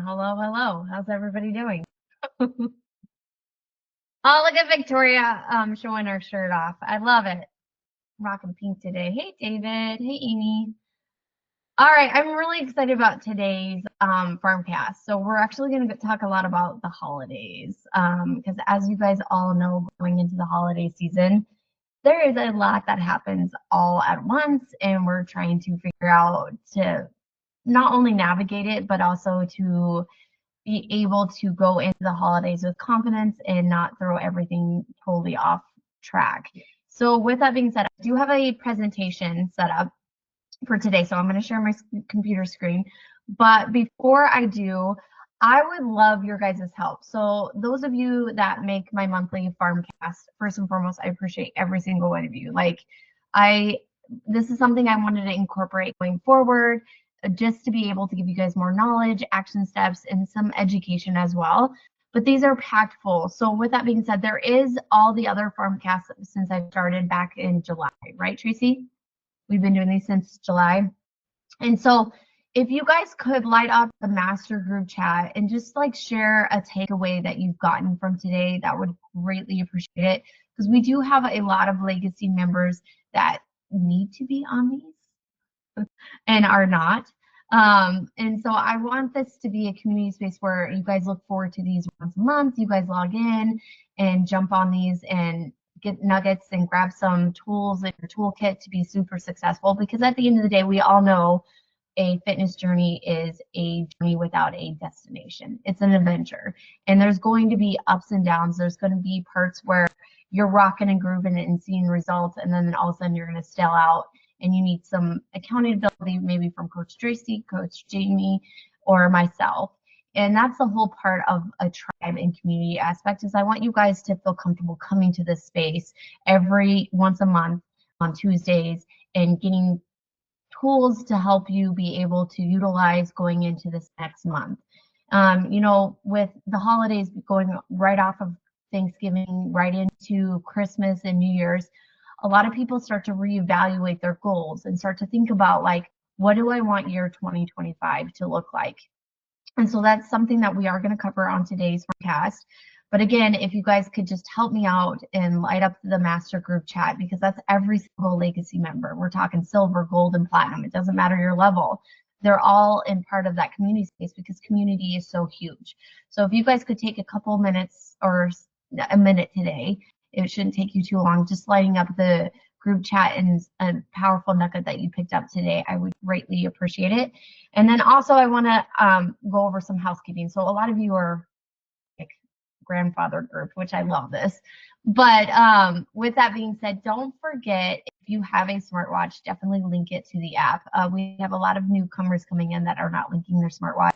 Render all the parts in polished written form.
Hello, hello. How's everybody doing? Oh, look at Victoria showing her shirt off. I love it. Rocking pink today. Hey, David. Hey, Amy. All right, I'm really excited about today's Farmcast. So we're actually going to talk a lot about the holidays because as you guys all know, going into the holiday season, there is a lot that happens all at once, and we're trying to figure out to not only navigate it, but also to be able to go into the holidays with confidence and not throw everything totally off track. So with that being said, I do have a presentation set up for today. So I'm going to share my computer screen. But before I do, I would love your guys' help. So those of you that make my monthly Farmcast, first and foremost, I appreciate every single one of you. This is something I wanted to incorporate going forward, just to be able to give you guys more knowledge, action steps, and some education as well. But these are packed full. So with that being said, there is all the other Farmcasts since I started back in July, right, Tracy? We've been doing these since July. And so if you guys could light up the master group chat and just like share a takeaway that you've gotten from today, that would greatly appreciate it, because we do have a lot of legacy members that need to be on these and are not. And so I want this to be a community space where you guys look forward to these once a month. You guys log in and jump on these and get nuggets and grab some tools in your toolkit to be super successful, because at the end of the day, we all know a fitness journey is a journey without a destination. It's an adventure, and there's going to be ups and downs. There's going to be parts where you're rocking and grooving and seeing results, and then all of a sudden you're going to stall out and you need some accountability, maybe from Coach Tracy, Coach Jamie, or myself. And that's the whole part of a tribe and community aspect, is I want you guys to feel comfortable coming to this space every once a month on Tuesdays and getting tools to help you be able to utilize going into this next month. With the holidays going right off of Thanksgiving, right into Christmas and New Year's, a lot of people start to reevaluate their goals and start to think about, like, what do I want year 2025 to look like? And so that's something that we are going to cover on today's podcast. But again, if you guys could just help me out and light up the master group chat, because that's every single legacy member. We're talking silver, gold, and platinum. It doesn't matter your level. They're all in part of that community space, because community is so huge. So if you guys could take a couple minutes or a minute today, it shouldn't take you too long, just lighting up the group chat and a powerful nugget that you picked up today, I would greatly appreciate it. And then also I want to go over some housekeeping. So a lot of you are like grandfather group, which I love this. But with that being said, don't forget, if you have a smartwatch, definitely link it to the app. We have a lot of newcomers coming in that are not linking their smartwatch.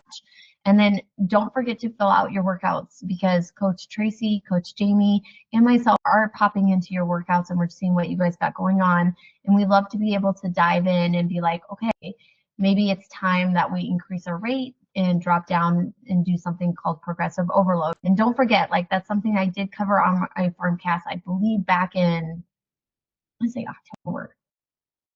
And then don't forget to fill out your workouts, because Coach Tracy, Coach Jamie, and myself are popping into your workouts and we're seeing what you guys got going on. And we love to be able to dive in and be like, okay, maybe it's time that we increase our rate and drop down and do something called progressive overload. And don't forget, like, that's something I did cover on my Farmcast, I believe back in, let's say October.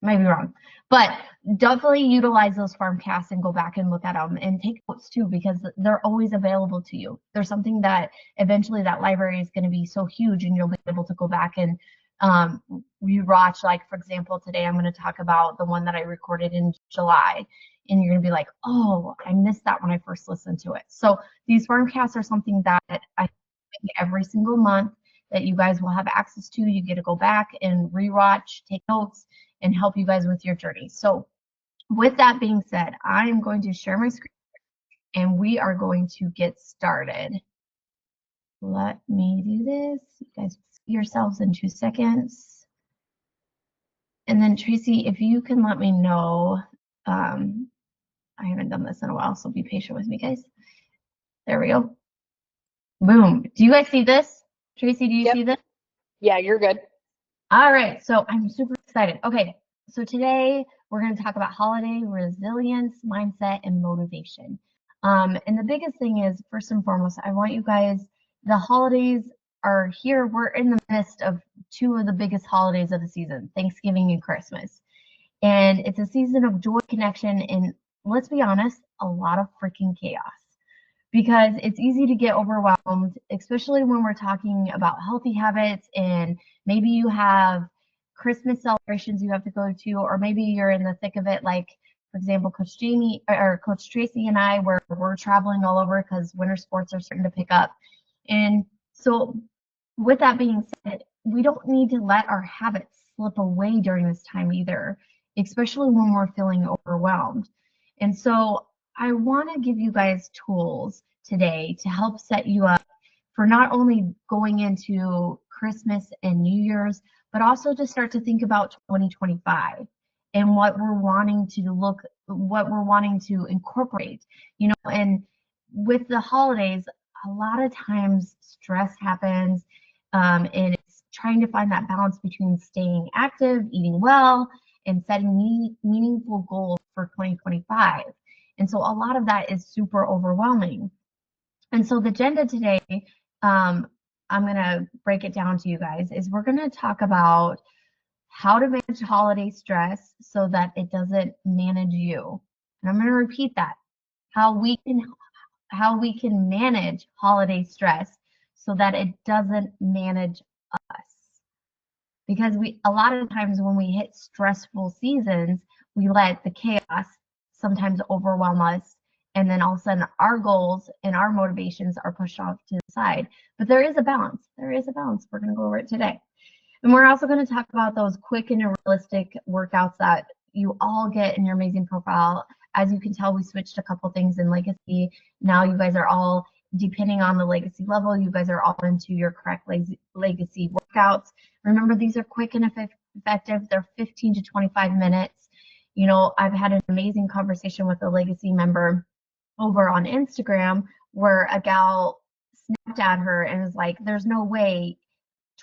Might be wrong, but definitely utilize those Farmcasts and go back and look at them and take notes too, because they're always available to you. There's something that eventually that library is going to be so huge, and you'll be able to go back and rewatch. Like, for example, today I'm going to talk about the one that I recorded in July, and you're going to be like, oh, I missed that when I first listened to it. So these Farmcasts are something that I think every single month that you guys will have access to. You get to go back and rewatch, take notes, and help you guys with your journey. So with that being said, I'm going to share my screen and we are going to get started. Let me do this. You guys see yourselves in 2 seconds. And then Tracy, if you can let me know, I haven't done this in a while, so be patient with me, guys. There we go. Boom. Do you guys see this? Tracy, do you see this? Yeah, you're good. All right, so I'm super excited. Okay, so today we're going to talk about holiday resilience, mindset, and motivation. And the biggest thing is, first and foremost, I want you guys, the holidays are here. We're in the midst of two of the biggest holidays of the season, Thanksgiving and Christmas. And it's a season of joy, connection, and let's be honest, a lot of freaking chaos. because it's easy to get overwhelmed, especially when we're talking about healthy habits and maybe you have Christmas celebrations you have to go to, or maybe you're in the thick of it, like for example, Coach Jamie or Coach Tracy and I, where we're traveling all over because winter sports are starting to pick up. And so with that being said, we don't need to let our habits slip away during this time either, especially when we're feeling overwhelmed. And so I want to give you guys tools today to help set you up for not only going into Christmas and New Year's, but also to start to think about 2025 and what we're wanting to incorporate, and with the holidays, a lot of times stress happens, and it's trying to find that balance between staying active, eating well, and setting meaningful goals for 2025. And so a lot of that is super overwhelming. And so the agenda today, I'm going to break it down to you guys, is we're going to talk about how to manage holiday stress so that it doesn't manage you. And I'm going to repeat that. How we can manage holiday stress so that it doesn't manage us. Because a lot of times when we hit stressful seasons, we let the chaos sometimes overwhelm us, and then all of a sudden our goals and our motivations are pushed off to the side. But there is a balance. There is a balance. We're going to go over it today. And we're also going to talk about those quick and realistic workouts that you all get in your amazing profile. As you can tell, we switched a couple things in Legacy. Now you guys are all, depending on the Legacy level, you guys are all into your correct Legacy workouts. Remember, these are quick and effective. They're 15 to 25 minutes. I've had an amazing conversation with a Legacy member over on Instagram where a gal snapped at her and was like, there's no way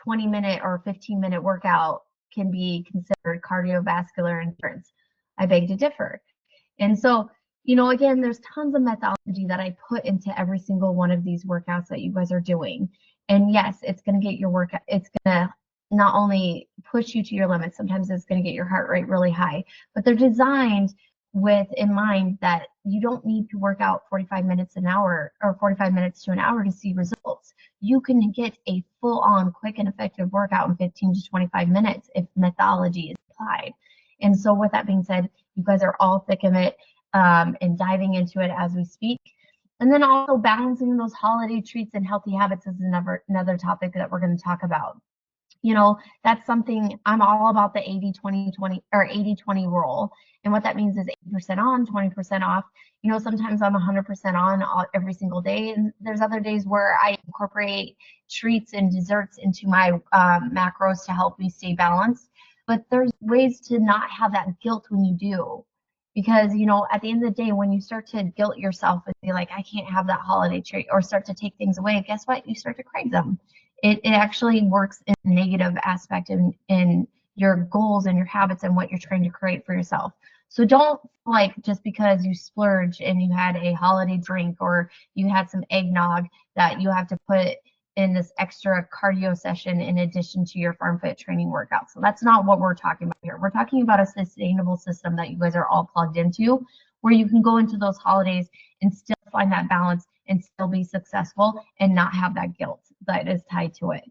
20-minute or 15-minute workout can be considered cardiovascular endurance. I beg to differ. And so, again, there's tons of methodology that I put into every single one of these workouts that you guys are doing. And yes, it's going to get your workout, it's going to not only push you to your limits, sometimes it's going to get your heart rate really high, but they're designed with in mind that you don't need to work out 45 minutes an hour or 45 minutes to an hour to see results. You can get a full-on quick and effective workout in 15 to 25 minutes if methodology is applied. And so with that being said, you guys are all thick of it, and diving into it as we speak. And then also balancing those holiday treats and healthy habits is another topic that we're going to talk about. That's something I'm all about, the 80-20-20 or 80-20 rule. And what that means is 80% on, 20% off. Sometimes I'm 100% on every single day. And there's other days where I incorporate treats and desserts into my macros to help me stay balanced. But there's ways to not have that guilt when you do. Because, at the end of the day, when you start to guilt yourself and be like, I can't have that holiday treat, or start to take things away, guess what? You start to crave them. It actually works in a negative aspect in your goals and your habits and what you're trying to create for yourself. So don't like just because you splurge and you had a holiday drink or you had some eggnog that you have to put in this extra cardio session in addition to your farm fit training workout. So that's not what we're talking about here. We're talking about a sustainable system that you guys are all plugged into, where you can go into those holidays and still find that balance and still be successful and not have that guilt that is tied to it.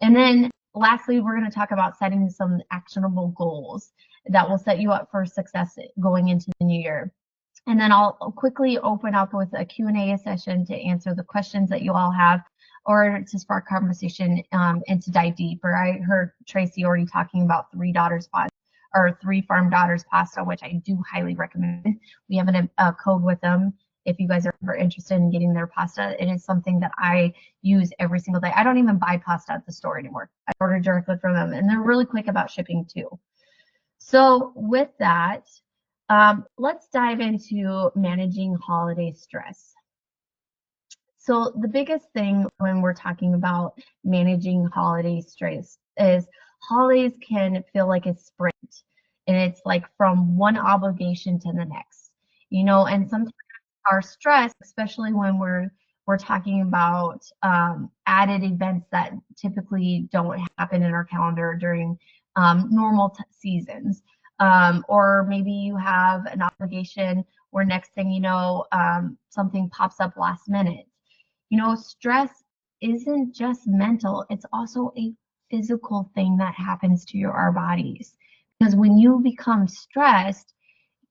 And then lastly, we're going to talk about setting some actionable goals that will set you up for success going into the new year. And then I'll quickly open up with a Q&A session to answer the questions that you all have, or to spark conversation and to dive deeper. I heard Tracy already talking about Three Farm Daughters pasta, which I do highly recommend. We have a code with them if you guys are ever interested in getting their pasta. It is something that I use every single day. I don't even buy pasta at the store anymore. I order directly from them, and they're really quick about shipping too. So with that, let's dive into managing holiday stress. So the biggest thing when we're talking about managing holiday stress is holidays can feel like a sprint, and it's like from one obligation to the next, and sometimes our stress, especially when we're talking about added events that typically don't happen in our calendar during normal seasons, or maybe you have an obligation where next thing you know, something pops up last minute. You know, stress isn't just mental, it's also a physical thing that happens to our bodies. Because when you become stressed,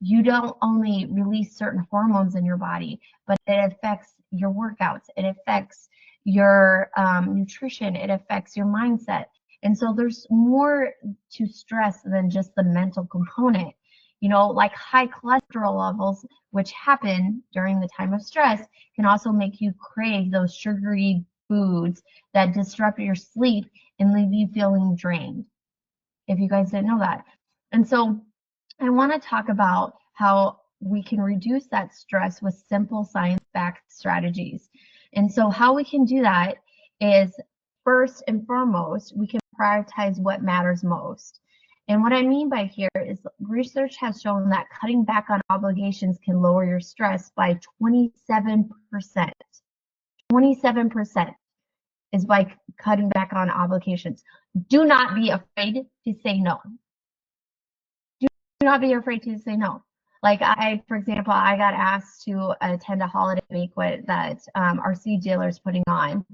you don't only release certain hormones in your body, but it affects your workouts, it affects your nutrition, it affects your mindset. And so there's more to stress than just the mental component. You know, like high cholesterol levels, which happen during the time of stress, can also make you crave those sugary foods that disrupt your sleep and leave you feeling drained, if you guys didn't know that. And so I want to talk about how we can reduce that stress with simple science-backed strategies. And so how we can do that is, first and foremost, we can prioritize what matters most. And what I mean by here is research has shown that cutting back on obligations can lower your stress by 27%. 27% is by cutting back on obligations. Do not be afraid to say no. Do not be afraid to say no. Like for example, I got asked to attend a holiday banquet that our seed dealer is putting on.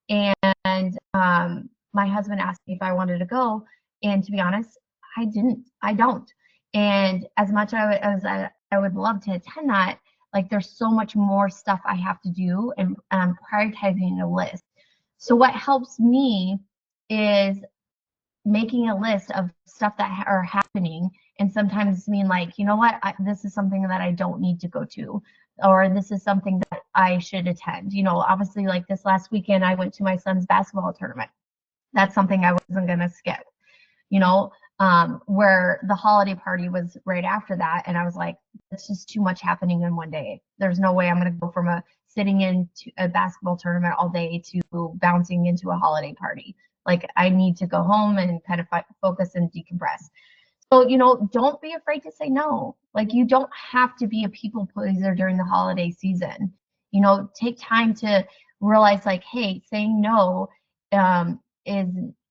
And my husband asked me if I wanted to go. And to be honest, I don't. And as much as I would love to attend that, like there's so much more stuff I have to do, and I'm prioritizing a list. So what helps me is making a list of stuff that are happening, and sometimes mean like, you know what, this is something that I don't need to go to, or this is something that I should attend. You know, obviously like this last weekend, I went to my son's basketball tournament. That's something I wasn't going to skip, you know, where the holiday party was right after that. And I was like, it's just too much happening in one day. There's no way I'm going to go from sitting into a basketball tournament all day to bouncing into a holiday party. Like I need to go home and kind of focus and decompress. So, you know, don't be afraid to say no. Like you don't have to be a people pleaser during the holiday season. You know, take time to realize like, hey, saying no is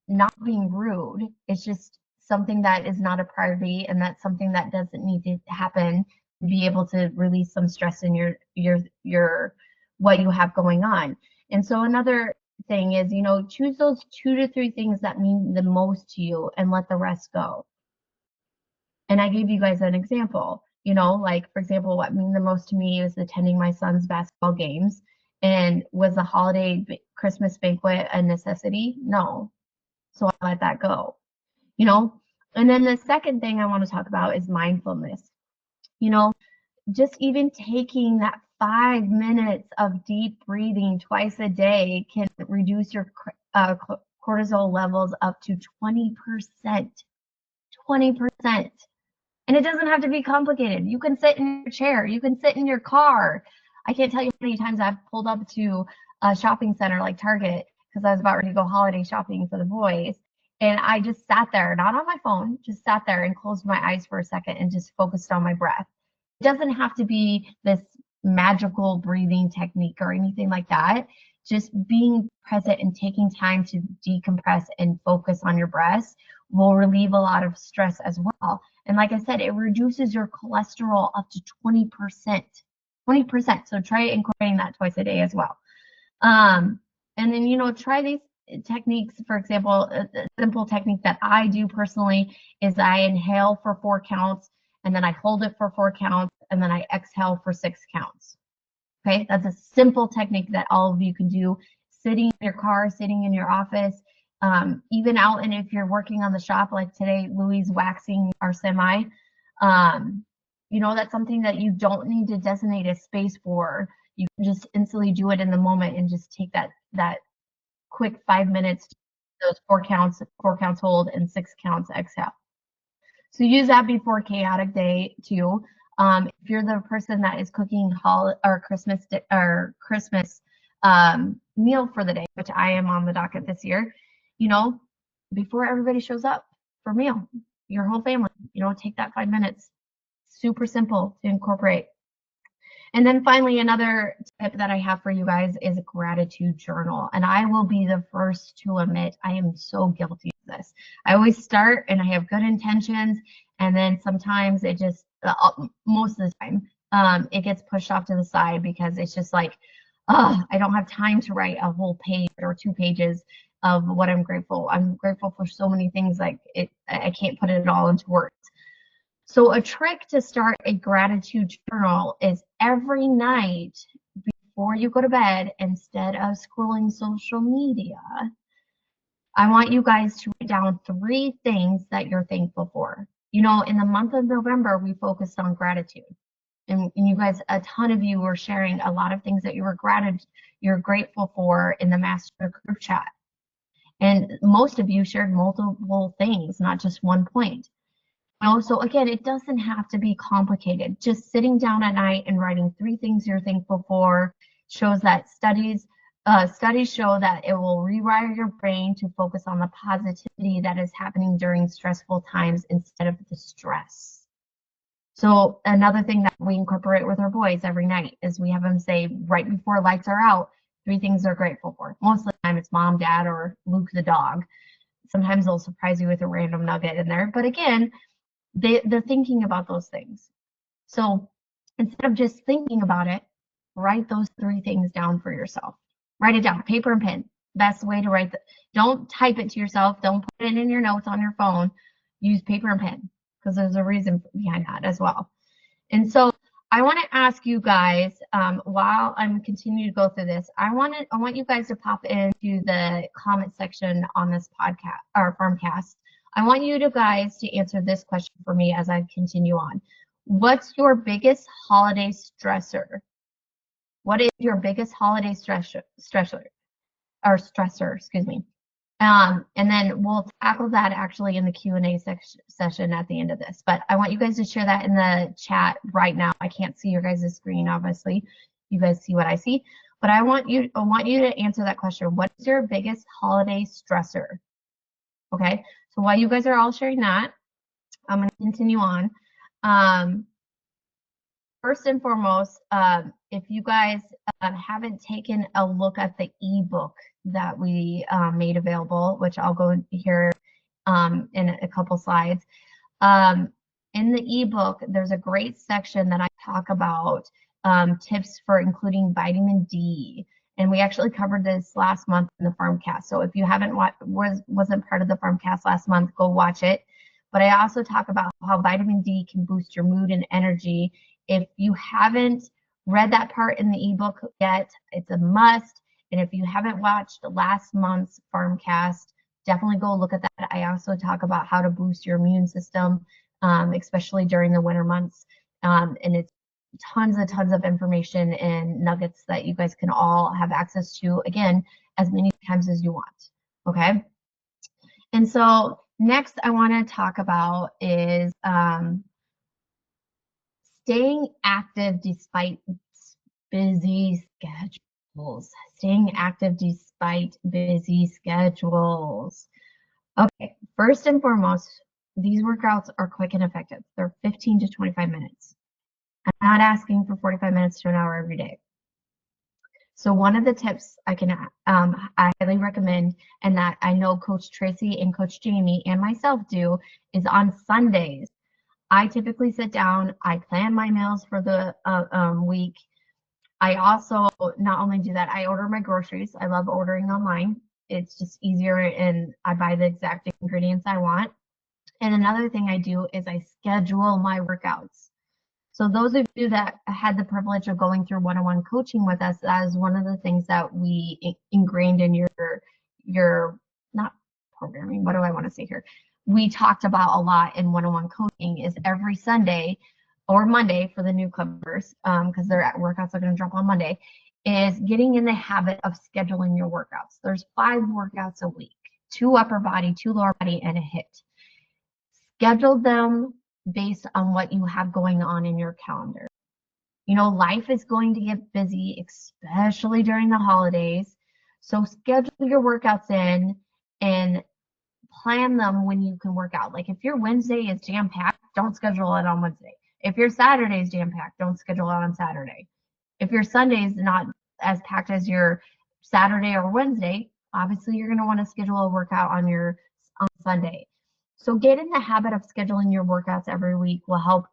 not being rude. It's just something that is not a priority, and that's something that doesn't need to happen to be able to release some stress in your what you have going on. And so another thing is, you know, choose those 2 to 3 things that mean the most to you and let the rest go. And I gave you guys an example, you know, like for example, what mean the most to me is attending my son's basketball games. And was the holiday Christmas banquet a necessity? No. So I let that go, you know. And then the second thing I want to talk about is mindfulness. You know, just even taking that 5 minutes of deep breathing twice a day can reduce your cortisol levels up to 20%. 20%. And it doesn't have to be complicated. You can sit in your chair. You can sit in your car. I can't tell you how many times I've pulled up to a shopping center like Target because I was about ready to go holiday shopping for the boys. And I just sat there, not on my phone, just sat there and closed my eyes for a second and just focused on my breath. It doesn't have to be this magical breathing technique or anything like that. Just being present and taking time to decompress and focus on your breath will relieve a lot of stress as well. And like I said, it reduces your cholesterol up to 20%. 20%. So try incorporating that twice a day as well. And then, you know, try these techniques. For example, a simple technique that I do personally is I inhale for 4 counts, and then I hold it for 4 counts, and then I exhale for 6 counts. Okay, that's a simple technique that all of you can do sitting in your car, sitting in your office, even out. And if you're working on the shop, like today, Louie's waxing our semi, you know, that's something that you don't need to designate a space for. You can just instantly do it in the moment and just take that quick 5 minutes, those 4 counts hold and 6 counts exhale. So use that before chaotic day too. If you're the person that is cooking Christmas meal for the day, which I am on the docket this year, you know, before everybody shows up for meal, your whole family, you know, take that 5 minutes. Super simple to incorporate. And then finally, another tip that I have for you guys is a gratitude journal. And I will be the first to admit I am so guilty of this. I always start and I have good intentions, and then sometimes it just, most of the time, it gets pushed off to the side because it's just like, I don't have time to write a whole page or 2 pages of what I'm grateful. I'm grateful for so many things, like I can't put it all into words. So a trick to start a gratitude journal is every night before you go to bed, instead of scrolling social media, I want you guys to write down 3 things that you're thankful for. You know, in the month of November, we focused on gratitude. And you guys, a ton of you were sharing a lot of things that you're grateful for in the master group chat. And most of you shared multiple things, not just one point. You know, so again, it doesn't have to be complicated. Just sitting down at night and writing 3 things you're thankful for shows that studies show that it will rewire your brain to focus on the positivity that is happening during stressful times instead of the stress. So another thing that we incorporate with our boys every night is we have them say right before lights are out, 3 things they're grateful for. Most of the time it's mom, dad, or Luke the dog. Sometimes they'll surprise you with a random nugget in there. But again, they're thinking about those things. So instead of just thinking about it, write those 3 things down for yourself. Write it down, paper and pen. Best way to write don't type it to yourself. Don't put it in your notes on your phone. Use paper and pen, because there's a reason behind that as well. And so I want to ask you guys, while I'm continuing to go through this, I want you guys to pop into the comment section on this podcast or Farmcast. I want you guys to answer this question for me as I continue on. What's your biggest holiday stressor? What is your biggest holiday stressor, excuse me. And then we'll tackle that actually in the Q&A session at the end of this. But I want you guys to share that in the chat right now. I can't see your guys' screen, obviously. You guys see what I see. But I want you to answer that question. What is your biggest holiday stressor? Okay, so while you guys are all sharing that, I'm going to continue on. First and foremost, if you guys haven't taken a look at the ebook that we made available, which I'll go here in a couple slides. In the ebook, there's a great section that I talk about tips for including vitamin D. And we actually covered this last month in the Farmcast. So if you haven't wasn't part of the Farmcast last month, go watch it. But I also talk about how vitamin D can boost your mood and energy. If you haven't read that part in the ebook yet, it's a must. And if you haven't watched last month's Farmcast, definitely go look at that. I also talk about how to boost your immune system, especially during the winter months. And it's tons of information and nuggets that you guys can all have access to, again, as many times as you want. Okay? And so next I want to talk about is staying active despite busy schedules. Staying active despite busy schedules. Okay, first and foremost, these workouts are quick and effective. They're 15 to 25 minutes. I'm not asking for 45 minutes to an hour every day. So one of the tips I highly recommend, and that I know Coach Tracy and Coach Jamie and myself do, is on Sundays. I typically sit down, I plan my meals for the week. I also not only do that, I order my groceries. I love ordering online. It's just easier and I buy the exact ingredients I want. And another thing I do is I schedule my workouts. So those of you that had the privilege of going through one-on-one coaching with us, that is one of the things that we ingrained in your not programming, what do I want to say here? We talked about a lot in one-on-one coaching is every Sunday or Monday for the newcomers, because their workouts are going to drop on Monday, is getting in the habit of scheduling your workouts. There's 5 workouts a week, 2 upper body, 2 lower body, and a HIIT. Schedule them based on what you have going on in your calendar. You know, life is going to get busy, especially during the holidays. So schedule your workouts in and plan them when you can work out. Like if your Wednesday is jam-packed, don't schedule it on Wednesday. If your Saturday is jam-packed, don't schedule it on Saturday. If your Sunday is not as packed as your Saturday or Wednesday, obviously you're going to want to schedule a workout on Sunday. So get in the habit of scheduling your workouts every week will help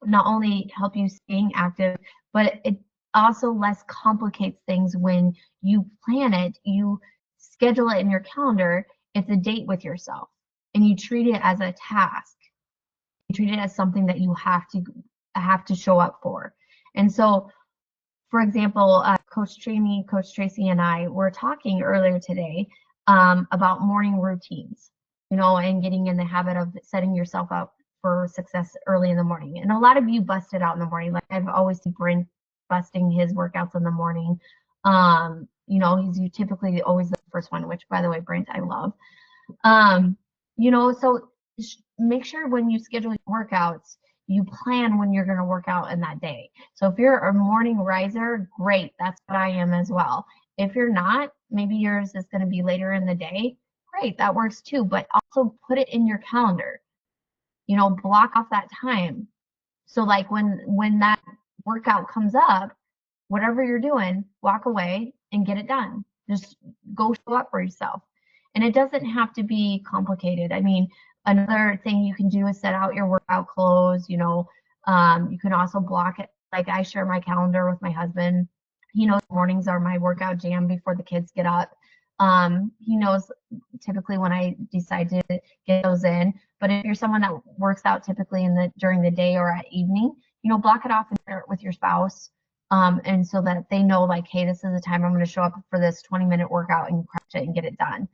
not only help you staying active, but it also less complicates things when you plan it, you schedule it in your calendar. It's a date with yourself, and you treat it as a task. You treat it as something that you have to show up for. And so, for example, Coach Tracy, and I were talking earlier today about morning routines, and getting in the habit of setting yourself up for success early in the morning. And a lot of you bust it out in the morning. Like I've always seen Brent busting his workouts in the morning. He's typically always the first one, which, by the way, Brent, I love. So make sure when you schedule your workouts, you plan when you're going to work out in that day. So if you're a morning riser, great. That's what I am as well. If you're not, maybe yours is going to be later in the day. Great, that works too. But also put it in your calendar. Block off that time. So like when that workout comes up, whatever you're doing, walk away and get it done. Just go show up for yourself. And it doesn't have to be complicated. I mean, another thing you can do is set out your workout clothes. You can also block it. Like I share my calendar with my husband. He knows mornings are my workout jam before the kids get up. He knows typically when I decide to get those in. But if you're someone that works out typically during the day or at evening, block it off and share it with your spouse. And so that they know, like, hey, this is the time I'm going to show up for this 20-minute workout and crush it and get it done.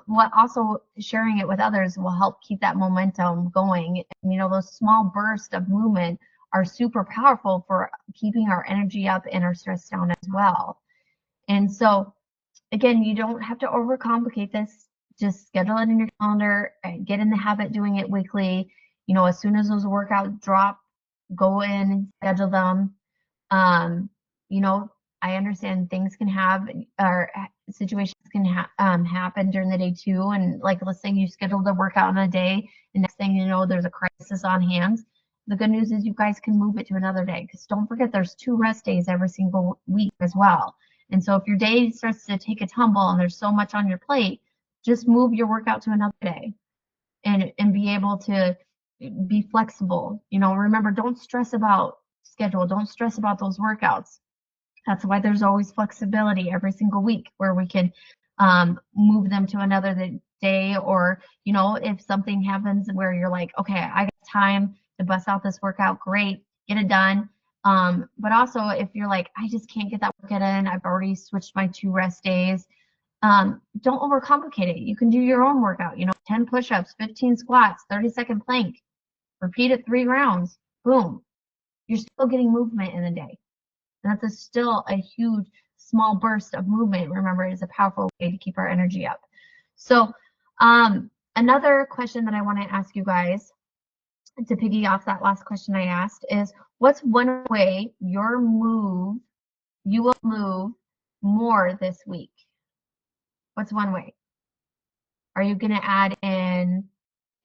What also sharing it with others will help keep that momentum going. Those small bursts of movement are super powerful for keeping our energy up and our stress down as well. And so, again, you don't have to overcomplicate this. Just schedule it in your calendar, get in the habit doing it weekly. As soon as those workouts drop, go in, schedule them. I understand things can or situations can happen during the day too. And like, let's say you scheduled a workout on a day, and next thing you know, there's a crisis on hands. The good news is you guys can move it to another day, because don't forget there's 2 rest days every single week as well. And so if your day starts to take a tumble and there's so much on your plate, just move your workout to another day and be able to be flexible. Remember, don't stress about schedule. Don't stress about those workouts. That's why there's always flexibility every single week where we can move them to another day. Or, if something happens where you're like, okay, I got time to bust out this workout, great, get it done. But also if you're like, I just can't get that workout in, I've already switched my 2 rest days. Don't overcomplicate it. You can do your own workout, 10 push-ups, 15 squats, 30-second plank, repeat it 3 rounds, boom. You're still getting movement in the day. And that's still a huge small burst of movement. Remember, it is a powerful way to keep our energy up. So another question that I want to ask you guys, to piggy off that last question I asked, is what's one way you will move more this week? What's one way? Are you going to add in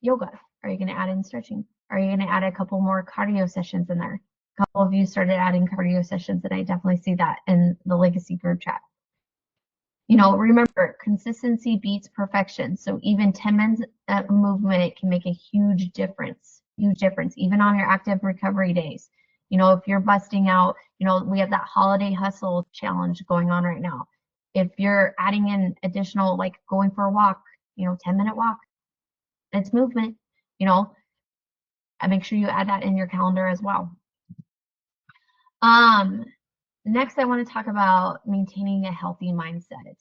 yoga? Are you going to add in stretching? Are you going to add a couple more cardio sessions in there? A couple of you started adding cardio sessions, and I definitely see that in the Legacy group chat. Remember, consistency beats perfection. So even 10 minutes of movement can make a huge difference, even on your active recovery days. If you're busting out, we have that holiday hustle challenge going on right now. If you're adding in additional, like going for a walk, 10-minute walk, it's movement, and make sure you add that in your calendar as well. Next, I want to talk about maintaining a healthy mindset.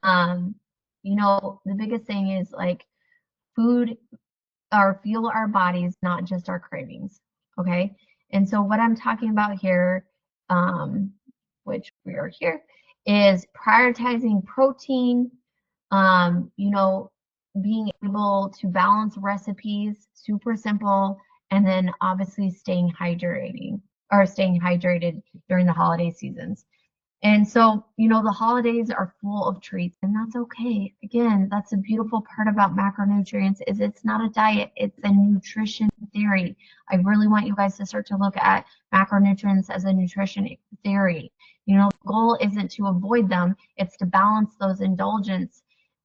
The biggest thing is like food or fuel our bodies, not just our cravings. Okay. And so what I'm talking about here, which we are here, is prioritizing protein, being able to balance recipes, super simple, and then obviously staying hydrated during the holiday seasons. And so, the holidays are full of treats, and that's okay. Again, that's a beautiful part about macronutrients, is it's not a diet, it's a nutrition theory. I really want you guys to start to look at macronutrients as a nutrition theory. The goal isn't to avoid them, it's to balance those indulgence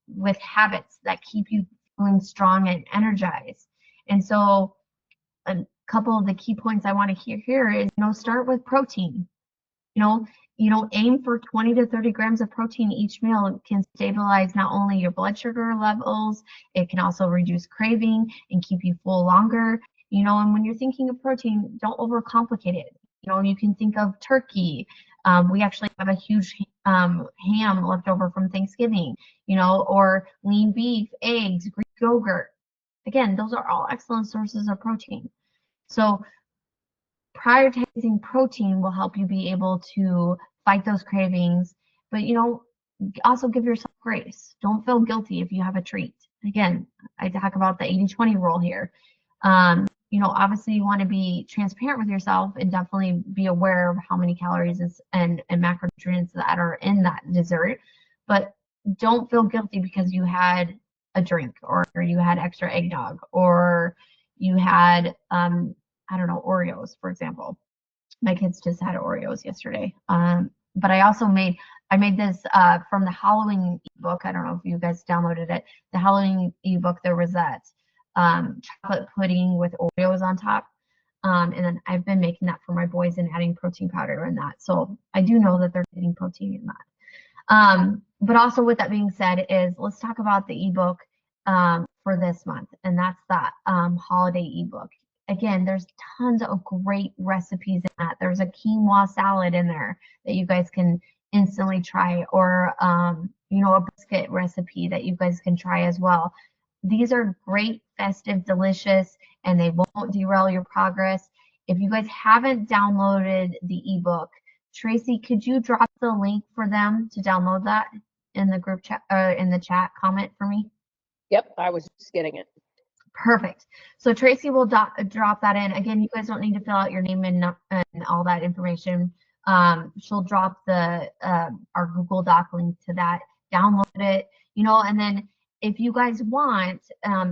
with habits that keep you feeling strong and energized. And so couple of the key points I want to hear here is, start with protein. Aim for 20 to 30 grams of protein each meal. It can stabilize not only your blood sugar levels, it can also reduce craving and keep you full longer. And when you're thinking of protein, don't overcomplicate it. You can think of turkey. We actually have a huge ham left over from Thanksgiving, or lean beef, eggs, Greek yogurt. Again, those are all excellent sources of protein. So prioritizing protein will help you be able to fight those cravings, but also give yourself grace. Don't feel guilty if you have a treat. Again, I talk about the 80-20 rule here. Obviously you want to be transparent with yourself and definitely be aware of how many calories and macronutrients that are in that dessert, but don't feel guilty because you had a drink or you had extra eggnog or you had I don't know, Oreos, for example. My kids just had Oreos yesterday. But I also made this from the Halloween ebook. I don't know if you guys downloaded it. The Halloween ebook, there was that chocolate pudding with Oreos on top. And then I've been making that for my boys and adding protein powder in that. So I do know that they're getting protein in that. But also with that being said is let's talk about the ebook for this month. And that's that holiday ebook. Again, there's tons of great recipes in that. There's a quinoa salad in there that you guys can instantly try, or a biscuit recipe that you guys can try as well. These are great, festive, delicious, and they won't derail your progress. If you guys haven't downloaded the ebook, Tracy, could you drop the link for them to download that in the group chat or in the chat comment for me? Yep, I was just getting it. Perfect. So Tracy will drop that in. Again, you guys don't need to fill out your name and all that information. She'll drop our Google Doc link to that. Download it, and then if you guys want,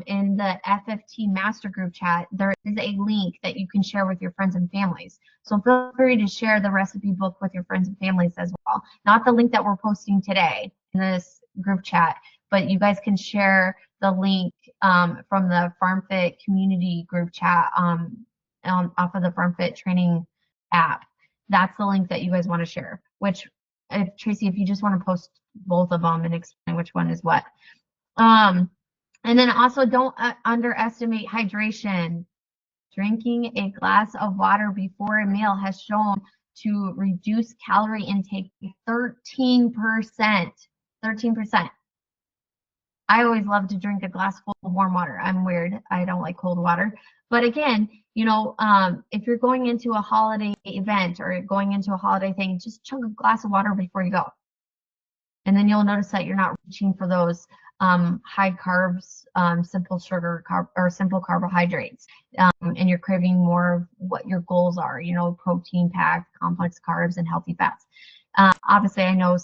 in the FFT master group chat, there is a link that you can share with your friends and families. So feel free to share the recipe book with your friends and families as well. Not the link that we're posting today in this group chat, but you guys can share the link from the FarmFit community group chat off of the FarmFit training app. That's the link that you guys want to share, Tracy, if you just want to post both of them and explain which one is what. And then also don't underestimate hydration. Drinking a glass of water before a meal has shown to reduce calorie intake by 13%. 13%. I always love to drink a glass full of warm water. I'm weird. I don't like cold water. But again, if you're going into a holiday event or going into a holiday thing, just chug a glass of water before you go. And then you'll notice that you're not reaching for those high carbs, simple sugar or simple carbohydrates, and you're craving more of what your goals are, protein packed, complex carbs, and healthy fats. Obviously, I know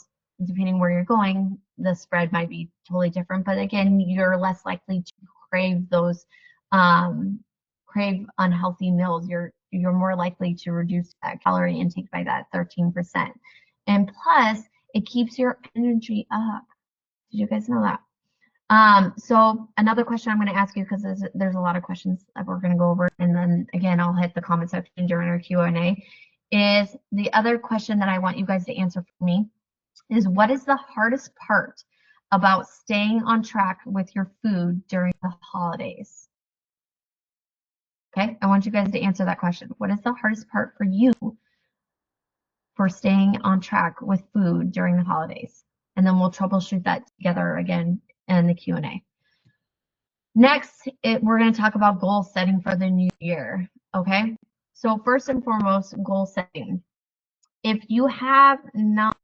depending where you're going, the spread might be totally different, but again, you're less likely to crave those unhealthy meals. You're more likely to reduce that calorie intake by that 13%. And plus, it keeps your energy up. Did you guys know that? So another question I'm going to ask you, because there's a lot of questions that we're going to go over, and then again, I'll hit the comment section during our Q&A, is the other question that I want you guys to answer for me is, what is the hardest part about staying on track with your food during the holidays? Okay, I want you guys to answer that question. What is the hardest part for you for staying on track with food during the holidays? And then we'll troubleshoot that together again in the Q&A. Next, we're going to talk about goal setting for the new year. Okay, so first and foremost, goal setting. If you have not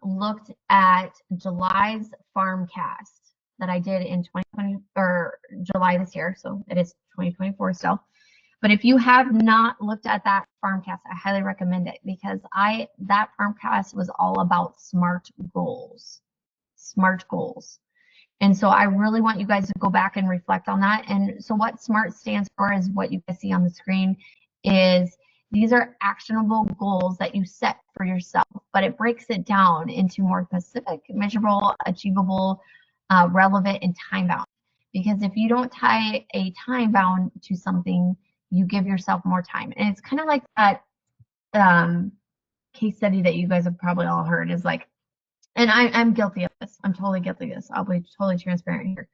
looked at July's Farmcast that I did in 2020 or July this year, so it is 2024 still. But if you have not looked at that Farmcast, I highly recommend it, because that Farmcast was all about SMART goals. SMART goals. And so I really want you guys to go back and reflect on that. And so what SMART stands for is what you guys see on the screen. Is these are actionable goals that you set for yourself, but it breaks it down into more specific, measurable, achievable, relevant, and time bound. Because if you don't tie a time bound to something, you give yourself more time. And it's kind of like that case study that you guys have probably all heard is like, and I'm guilty of this. I'm totally guilty of this. I'll be totally transparent here.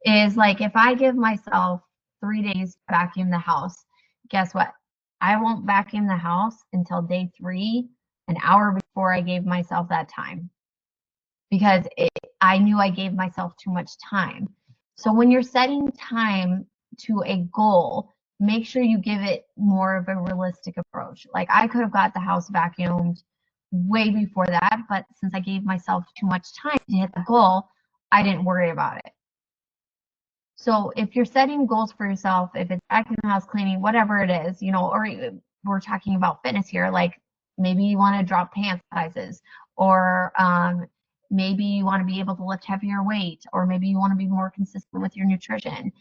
Is like if I give myself 3 days to vacuum the house, guess what? I won't vacuum the house until day 3, an hour before I gave myself that time, because I knew I gave myself too much time. So when you're setting time to a goal, make sure you give it more of a realistic approach. Like I could have got the house vacuumed way before that, but since I gave myself too much time to hit the goal, I didn't worry about it. So if you're setting goals for yourself, if it's vacuum house cleaning, whatever it is, or we're talking about fitness here, like maybe you want to drop pant sizes, or maybe you want to be able to lift heavier weight, or maybe you want to be more consistent with your nutrition.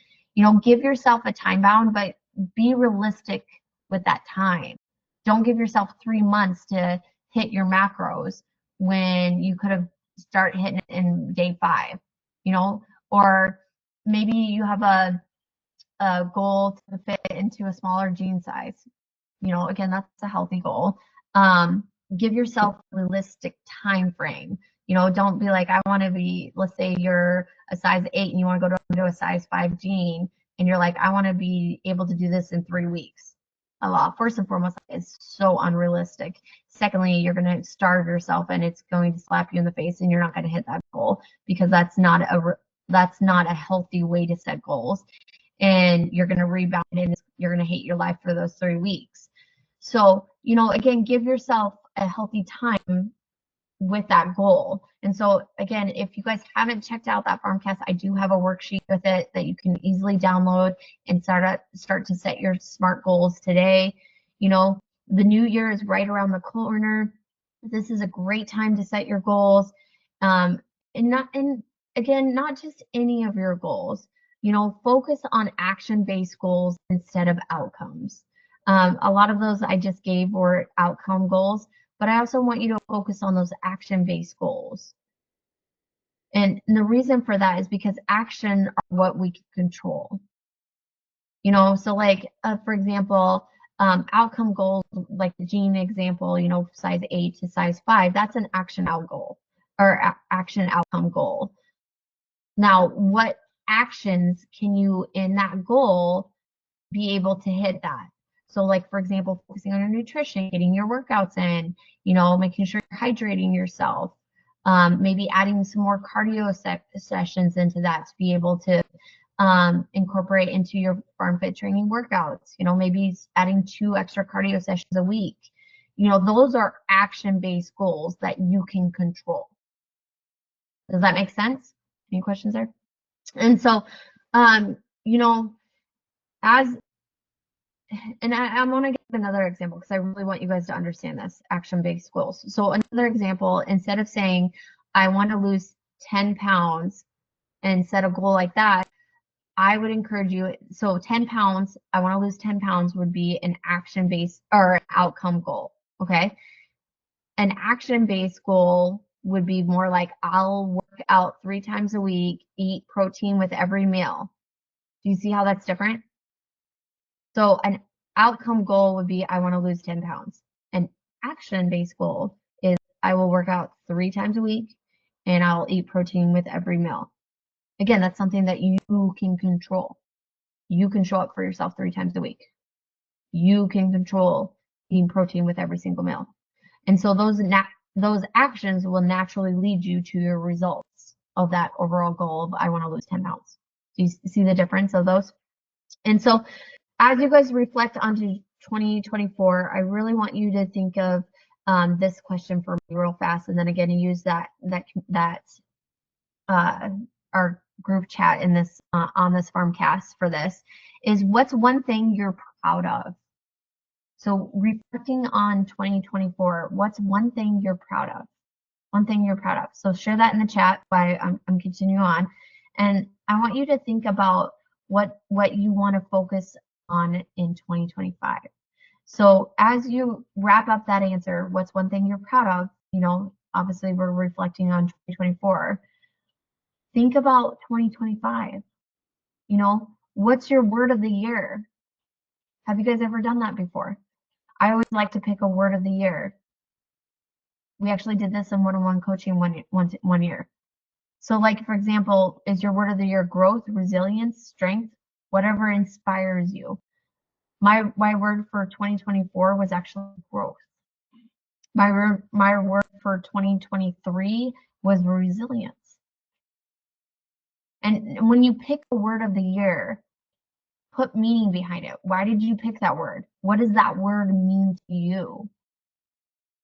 Give yourself a time bound, but be realistic with that time. Don't give yourself 3 months to hit your macros when you could have start hitting it in day 5, or maybe you have a goal to fit into a smaller jean size. Again, that's a healthy goal. Give yourself a realistic time frame. Don't be like, I want to be, let's say you're a size 8 and you want to go to a size 5 jean, and you're like, I want to be able to do this in 3 weeks. First and foremost, it's so unrealistic. Secondly, you're going to starve yourself, and it's going to slap you in the face, and you're not going to hit that goal, because that's not a healthy way to set goals, and you're going to rebound and you're going to hate your life for those 3 weeks. So, again, give yourself a healthy time with that goal. And so again, if you guys haven't checked out that Farmcast, I do have a worksheet with it that you can easily download and start to set your SMART goals today. The new year is right around the corner. This is a great time to set your goals. And again, not just any of your goals. Focus on action-based goals instead of outcomes. A lot of those I just gave were outcome goals, but I also want you to focus on those action-based goals. And the reason for that is because action are what we can control. So like, for example, outcome goals, like the jean example, size 8 to size 5, that's an action out goal or action outcome goal. Now, what actions can you in that goal be able to hit that? So like, for example, focusing on your nutrition, getting your workouts in, making sure you're hydrating yourself, maybe adding some more cardio sessions into that to be able to incorporate into your Farm Fit training workouts, maybe adding 2 extra cardio sessions a week. Those are action-based goals that you can control. Does that make sense? Any questions there? And so, I'm going to give another example because I really want you guys to understand this, action-based goals. So another example, instead of saying, I want to lose 10 pounds and set a goal like that, I would encourage you, so 10 pounds, I want to lose 10 pounds would be an action-based or an outcome goal, okay? An action-based goal would be more like, I'll work out 3 times a week, eat protein with every meal. Do you see how that's different? So an outcome goal would be, I want to lose 10 pounds. An action-based goal is, I will work out 3 times a week and I'll eat protein with every meal. Again, that's something that you can control. You can show up for yourself 3 times a week. You can control eating protein with every single meal. And so those actions will naturally lead you to your results of that overall goal of, I want to lose 10 pounds. Do you see the difference of those? And so as you guys reflect onto 2024, I really want you to think of this question for me real fast, and then again use that our group chat in this on this Farmcast for this is, what's one thing you're proud of? So reflecting on 2024, what's one thing you're proud of? One thing you're proud of. So share that in the chat while I'm continuing on, and I want you to think about what you want to focus on in 2025. So as you wrap up that answer, what's one thing you're proud of? Obviously we're reflecting on 2024. Think about 2025. What's your word of the year? Have you guys ever done that before? I always like to pick a word of the year. We actually did this in one-on-one coaching one year. So like, for example, is your word of the year growth, resilience, strength, whatever inspires you? My word for 2024 was actually growth. My word for 2023 was resilience. And when you pick a word of the year, put meaning behind it. Why did you pick that word? What does that word mean to you?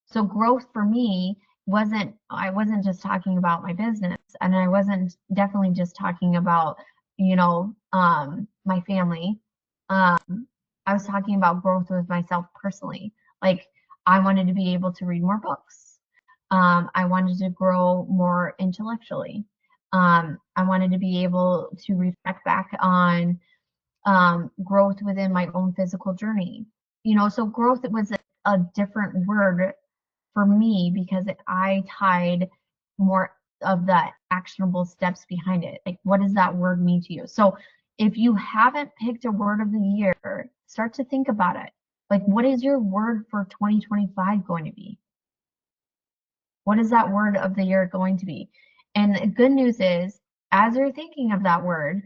So growth for me I wasn't just talking about my business, and I wasn't definitely just talking about, my family. I was talking about growth with myself personally. Like, I wanted to be able to read more books. I wanted to grow more intellectually. I wanted to be able to reflect back on growth within my own physical journey. So growth was a different word for me because I tied more of the actionable steps behind it. Like, what does that word mean to you? So if you haven't picked a word of the year, start to think about it. Like, what is your word for 2025 going to be? What is that word of the year going to be? And the good news is, as you're thinking of that word,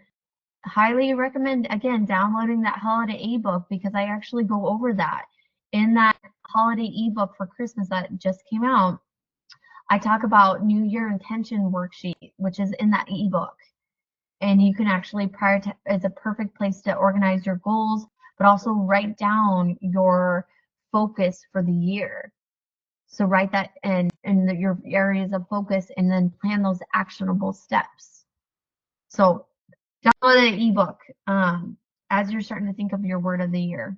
highly recommend, again, downloading that holiday ebook, because I actually go over that in that holiday ebook for Christmas that just came out. I talk about New Year intention worksheet, which is in that ebook. And you can actually prioritize. It's a perfect place to organize your goals, but also write down your focus for the year. So write that in your areas of focus, and then plan those actionable steps. So download the ebook as you're starting to think of your word of the year,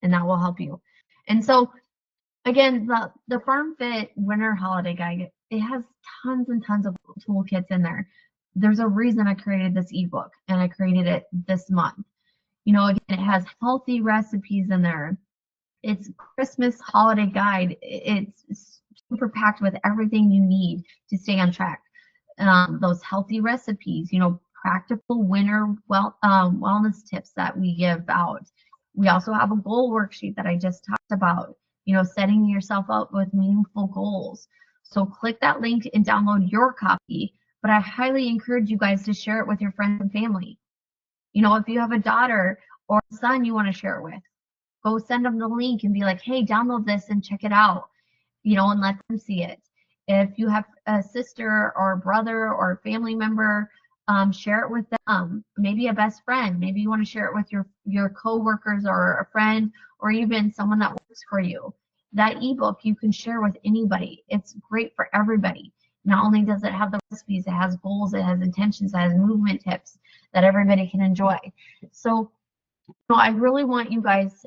and that will help you. And so again, the Farm Fit Winter Holiday Guide, it has tons and tons of toolkits in there. There's a reason I created this ebook, and I created it this month. Again, it has healthy recipes in there. It's Christmas holiday guide. It's super packed with everything you need to stay on track. Those healthy recipes, practical winter wellness tips that we give out. We also have a goal worksheet that I just talked about, setting yourself up with meaningful goals. So click that link and download your copy, but I highly encourage you guys to share it with your friends and family. If you have a daughter or a son you want to share it with, go send them the link and be like, hey, download this and check it out, and let them see it. If you have a sister or a brother or a family member, share it with them. Maybe a best friend. Maybe you want to share it with your coworkers or a friend, or even someone that works for you. That ebook you can share with anybody. It's great for everybody. Not only does it have the recipes, it has goals, it has intentions, it has movement tips that everybody can enjoy. So I really want you guys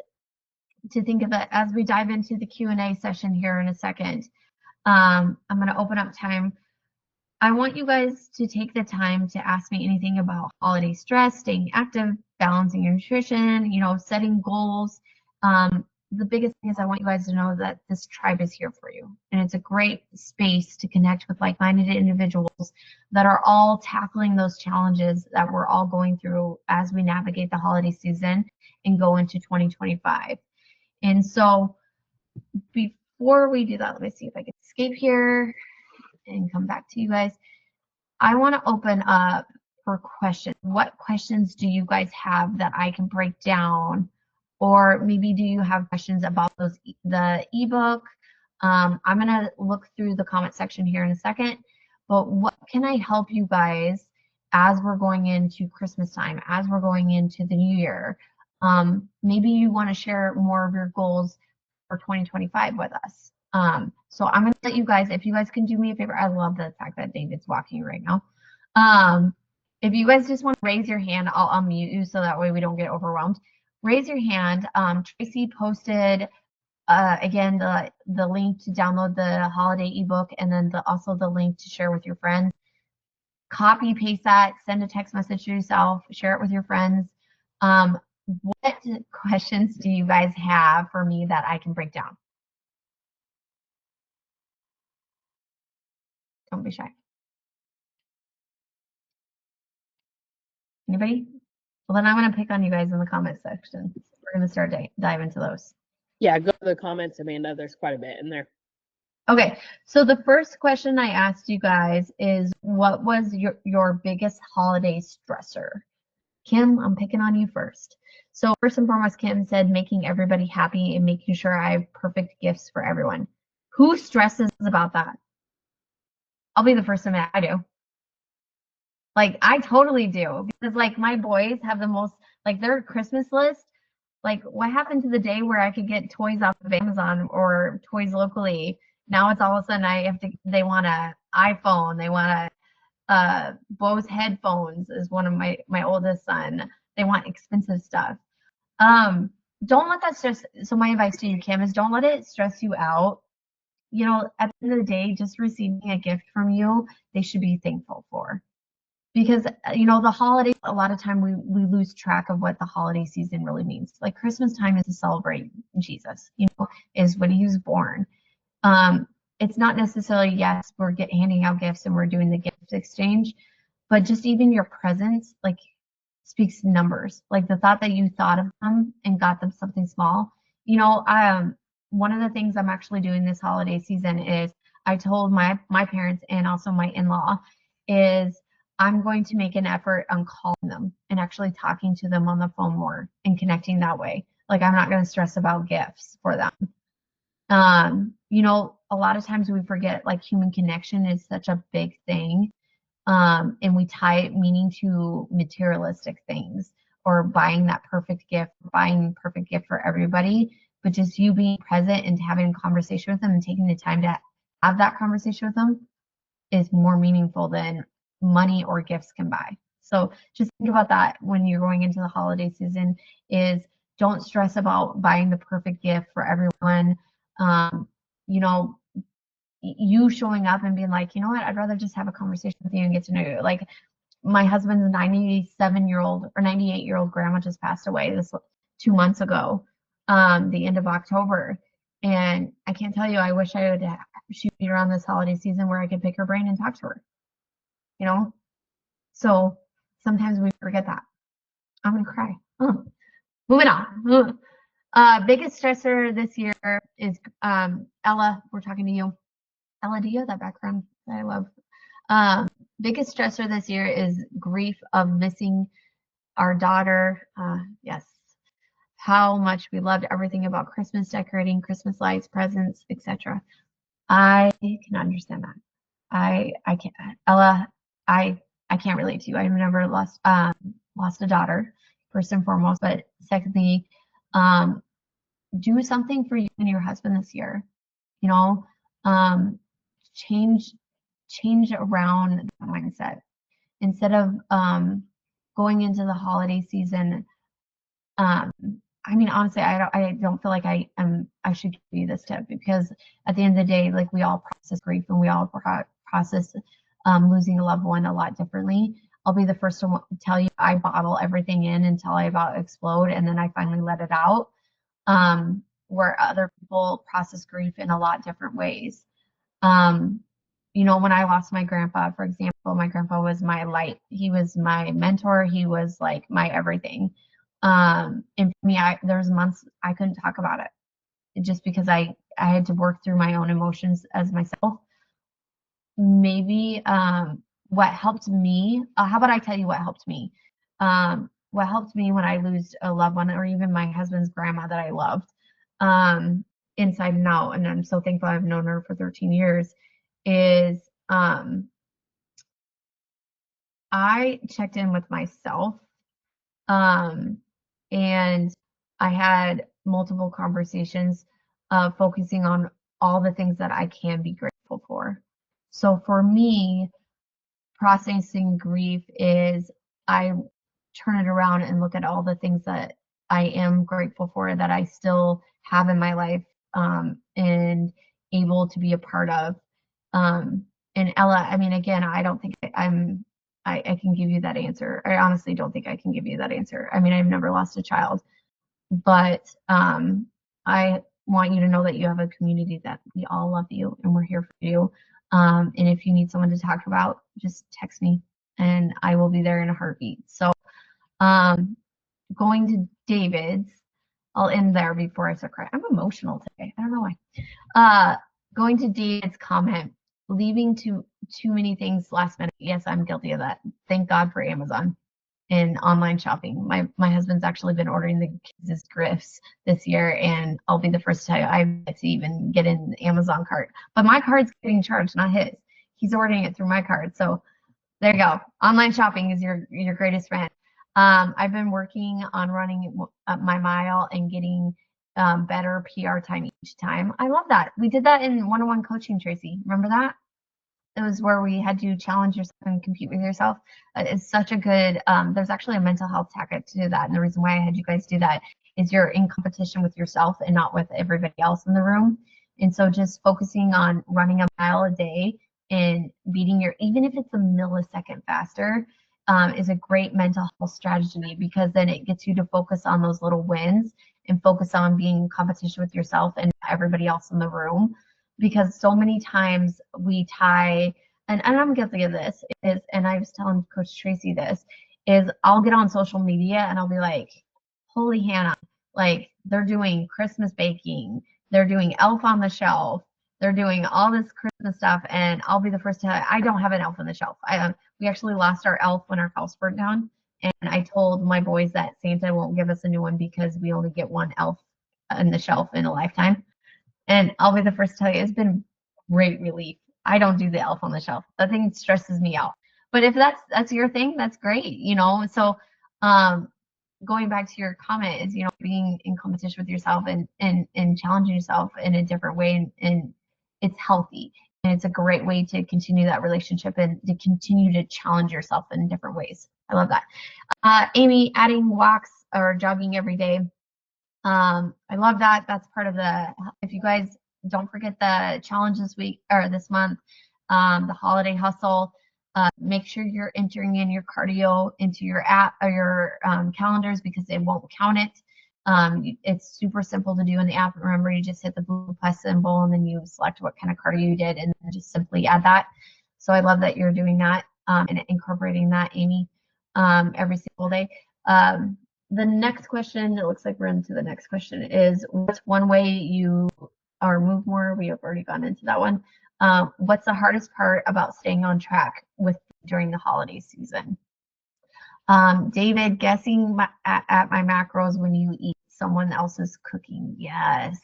to think of it as we dive into the Q&A session here in a second. I'm going to open up time. I want you guys to take the time to ask me anything about holiday stress, staying active, balancing your nutrition, setting goals. The biggest thing is I want you guys to know that this tribe is here for you. And it's a great space to connect with like-minded individuals that are all tackling those challenges that we're all going through as we navigate the holiday season and go into 2025. And so before we do that, let me see if I can escape here and come back to you guys. I want to open up for questions. What questions do you guys have that I can break down? Or maybe do you have questions about the ebook? I'm going to look through the comment section here in a second. But what can I help you guys as we're going into Christmas time, as we're going into the new year? Maybe you want to share more of your goals for 2025 with us. So I'm going to let you guys, if you guys can do me a favor, I love the fact that David's walking right now. If you guys just want to raise your hand, I'll unmute you so that way we don't get overwhelmed. Raise your hand. Tracy posted, again, the link to download the holiday ebook, and then also the link to share with your friends. Copy, paste that, send a text message to yourself, share it with your friends. What questions do you guys have for me that I can break down? Don't be shy. Anybody? Well, then I'm going to pick on you guys in the comment section. We're going to start dive into those. Yeah, go to the comments, Amanda. There's quite a bit in there. Okay, so the first question I asked you guys is, what was your biggest holiday stressor? Kim, I'm picking on you first. So first and foremost, Kim said making everybody happy and making sure I have perfect gifts for everyone. Who stresses about that? I'll be the first to admit I do. Like, I totally do, because like my boys have the most, like, their Christmas list. Like, what happened to the day where I could get toys off of Amazon or toys locally? Now it's all of a sudden they want a iPhone, they want a Bose headphones is one of my oldest son. They want expensive stuff. Don't let that stress. So my advice to you, Kim, is don't let it stress you out. You know, at the end of the day, just receiving a gift from you, they should be thankful for. Because you know, the holidays, a lot of time we lose track of what the holiday season really means. Like Christmas time is to celebrate Jesus, you know, is when he was born. It's not necessarily, yes, we're handing out gifts and we're doing the gift exchange, but just even your presence, like, speaks numbers. Like the thought that you thought of them and got them something small. You know, one of the things I'm actually doing this holiday season is I told my parents and also my in-law is I'm going to make an effort on calling them and actually talking to them on the phone more and connecting that way. Like I'm not going to stress about gifts for them. You know, a lot of times we forget like human connection is such a big thing. And we tie meaning to materialistic things or buying that perfect gift, buying perfect gift for everybody, but just you being present and having a conversation with them and taking the time to have that conversation with them is more meaningful than money or gifts can buy. So just think about that when you're going into the holiday season is don't stress about buying the perfect gift for everyone. You know, you showing up and being like, you know what, I'd rather just have a conversation with you and get to know you. Like my husband's 97-year-old or 98-year-old grandma just passed away this 2 months ago, the end of October. And I can't tell you, I wish I would shoot around this holiday season where I could pick her brain and talk to her, you know? So sometimes we forget that. I'm gonna cry. Moving on. Biggest stressor this year is Ella, we're talking to you. Ella, do you have that background that I love? Biggest stressor this year is grief of missing our daughter. Yes, how much we loved everything about Christmas decorating, Christmas lights, presents, etc. I can understand that. I can't, Ella. I can't relate to you. I've never lost a daughter, first and foremost, but secondly, do something for you and your husband this year. You know, change around that mindset instead of going into the holiday season. I mean, honestly, I don't feel like I should give you this tip because at the end of the day, like we all process grief and we all process losing a loved one a lot differently. I'll be the first to tell you I bottle everything in until I about explode and then I finally let it out. Where other people process grief in a lot different ways. You know, when I lost my grandpa, for example, my grandpa was my light. He was my mentor. He was like my everything. And for me, there's months I couldn't talk about it just because I had to work through my own emotions as myself. Maybe what helped me, how about I tell you what helped me? What helped me when I lose a loved one or even my husband's grandma that I loved, inside and out, and I'm so thankful I've known her for 13 years, is I checked in with myself, and I had multiple conversations focusing on all the things that I can be grateful for. So for me, processing grief is I turn it around and look at all the things that I am grateful for that I still have in my life, and able to be a part of. And Ella, I mean, again, I don't think I can give you that answer. I honestly don't think I can give you that answer. I mean, I've never lost a child, but I want you to know that you have a community that we all love you and we're here for you. And if you need someone to talk about, just text me and I will be there in a heartbeat. So Going to David's. I'll end there before I start crying. I'm emotional today. I don't know why. Going to David's comment, leaving too many things last minute. Yes, I'm guilty of that. Thank God for Amazon and online shopping. My husband's actually been ordering the kids' gifts this year, and I'll be the first to tell you I've yet to even get in the Amazon cart. But my card's getting charged, not his. He's ordering it through my card. So there you go. Online shopping is your greatest friend. I've been working on running my mile and getting better PR time each time. I love that. We did that in one-on-one coaching, Tracy. Remember that? It was where we had to challenge yourself and compete with yourself. It's such a good, there's actually a mental health tactic to that. And the reason why I had you guys do that is you're in competition with yourself and not with everybody else in the room. And so just focusing on running a mile a day and beating even if it's a millisecond faster, is a great mental health strategy, because then it gets you to focus on those little wins and focus on being in competition with yourself and everybody else in the room. Because so many times we tie, and I'm guilty of this, and I was telling Coach Tracy this, is I'll get on social media and I'll be like, holy Hannah, like they're doing Christmas baking, they're doing elf on the shelf, they're doing all this Christmas stuff, and I'll be the first to tell you, I don't have an elf on the shelf. We actually lost our elf when our house burned down, and I told my boys that Santa won't give us a new one because we only get one elf on the shelf in a lifetime. And I'll be the first to tell you, it's been great relief. I don't do the elf on the shelf. That thing stresses me out. But if that's your thing, that's great, So going back to your comment is, being in competition with yourself and challenging yourself in a different way, and it's healthy. And it's a great way to continue that relationship and to continue to challenge yourself in different ways. I love that. Amy, adding walks or jogging every day. I love that. That's part of if you guys don't forget the challenge this week or this month, the holiday hustle, make sure you're entering in your cardio into your app or your calendars, because they won't count it. It's super simple to do in the app. Remember, you just hit the blue plus symbol and then you select what kind of cardio you did and then just simply add that. So I love that you're doing that and incorporating that, Amy, every single day. The next question, it looks like we're into the next question, is what's one way you or move more? We have already gone into that one. What's the hardest part about staying on track with during the holiday season? David, guessing at my macros when you eat someone else's cooking. Yes,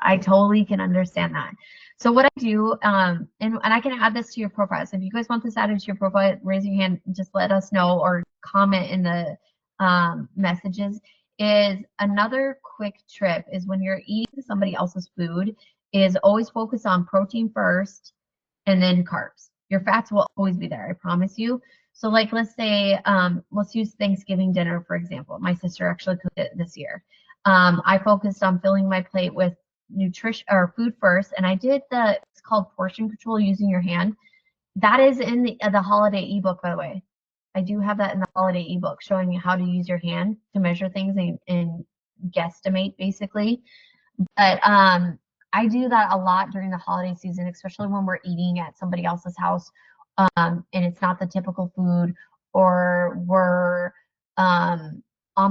I totally can understand that. So what I do, and I can add this to your profile. So if you guys want this added to your profile, raise your hand, just let us know, or comment in the messages. Is another quick trip is when you're eating somebody else's food, is always focus on protein first and then carbs. Your fats will always be there, I promise you. So like, let's say, let's use Thanksgiving dinner, for example. My sister actually cooked it this year. I focused on filling my plate with nutrition or food first, and I did it's called portion control using your hand. That is in the holiday ebook, by the way. I do have that in the holiday ebook showing you how to use your hand to measure things and guesstimate, basically. But I do that a lot during the holiday season, especially when we're eating at somebody else's house and it's not the typical food, or we're on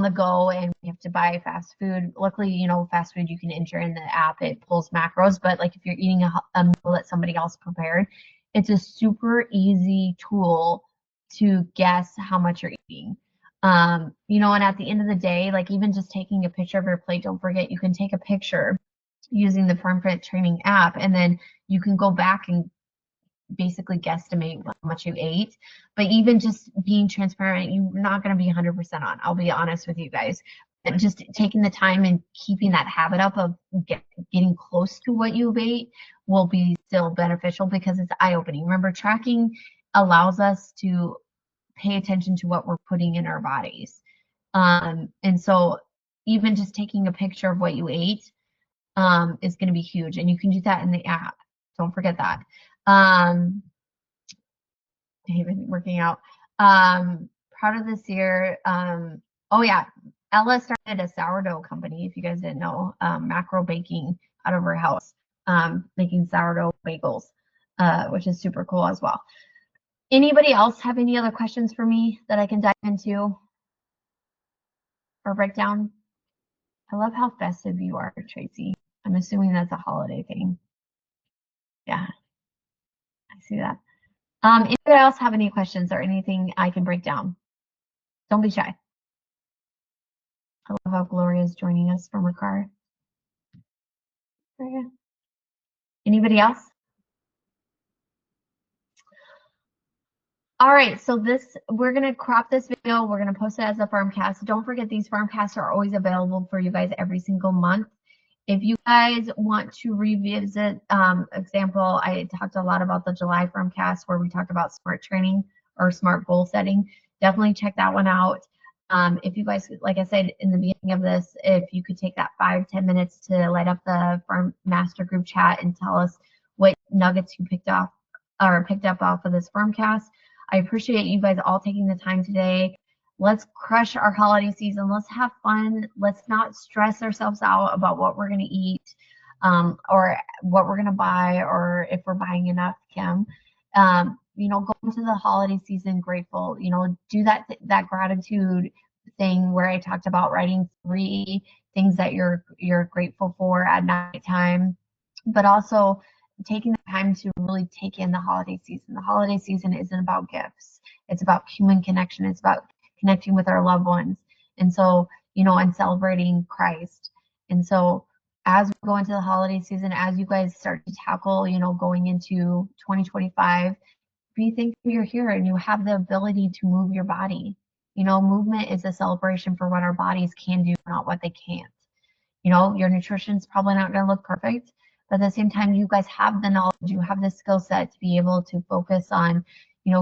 the go and we have to buy fast food. Luckily, fast food you can enter in the app, it pulls macros. But like if you're eating a meal that somebody else prepared, it's a super easy tool to guess how much you're eating. And at the end of the day, like even just taking a picture of your plate, don't forget you can take a picture using the FirmFit training app, and then you can go back and basically guesstimate how much you ate. But even just being transparent, you're not going to be 100% on. I'll be honest with you guys. But just taking the time and keeping that habit up of getting close to what you ate will be still beneficial, because it's eye-opening. Remember, tracking allows us to pay attention to what we're putting in our bodies. And so even just taking a picture of what you ate is going to be huge. And you can do that in the app. Don't forget that. Even working out. Proud of this year. Oh yeah, Ella started a sourdough company, if you guys didn't know, macro baking out of her house, making sourdough bagels, which is super cool as well. Anybody else have any other questions for me that I can dive into or break down? I love how festive you are, Tracy. I'm assuming that's a holiday thing. Yeah, I see that. Anybody else have any questions or anything I can break down? Don't be shy. I love how Gloria is joining us from her car. Anybody else? All right, so we're gonna crop this video. We're gonna post it as a farmcast. Don't forget, these farmcasts are always available for you guys every single month. If you guys want to revisit, example, I talked a lot about the July farmcast where we talked about smart training or smart goal setting. Definitely check that one out. If you guys, like I said in the beginning of this, if you could take that 5-10 minutes to light up the farm master group chat and tell us what nuggets you picked up off of this farmcast. I appreciate you guys all taking the time today. Let's crush our holiday season. Let's have fun. Let's not stress ourselves out about what we're going to eat or what we're going to buy or if we're buying enough, Kim. Go into the holiday season grateful. Do that gratitude thing where I talked about writing 3 things that you're grateful for at nighttime, but also taking the time to really take in the holiday season. The holiday season isn't about gifts. It's about human connection. It's about connecting with our loved ones. And so, and celebrating Christ. And so as we go into the holiday season, as you guys start to tackle, going into 2025, be thankful you're here and you have the ability to move your body. Movement is a celebration for what our bodies can do, not what they can't. Your nutrition's probably not going to look perfect, but at the same time, you guys have the knowledge, you have the skill set to be able to focus on,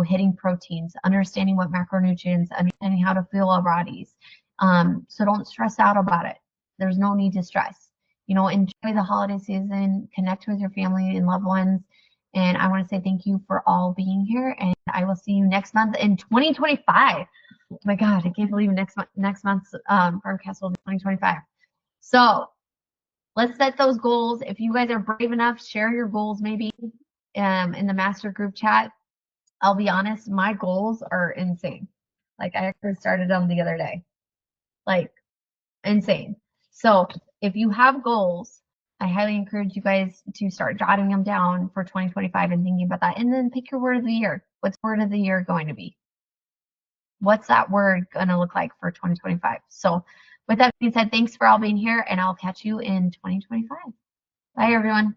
hitting proteins, understanding what macronutrients, understanding how to fuel our bodies. So don't stress out about it. There's no need to stress. Enjoy the holiday season, connect with your family and loved ones. And I want to say thank you for all being here. And I will see you next month in 2025. Oh my God, I can't believe next month's Farmcast will be 2025. So let's set those goals. If you guys are brave enough, share your goals maybe in the master group chat. I'll be honest, my goals are insane. Like I actually started them the other day. Like insane. So if you have goals, I highly encourage you guys to start jotting them down for 2025 and thinking about that. And then pick your word of the year. What's word of the year going to be? What's that word going to look like for 2025? So with that being said, thanks for all being here, and I'll catch you in 2025. Bye, everyone.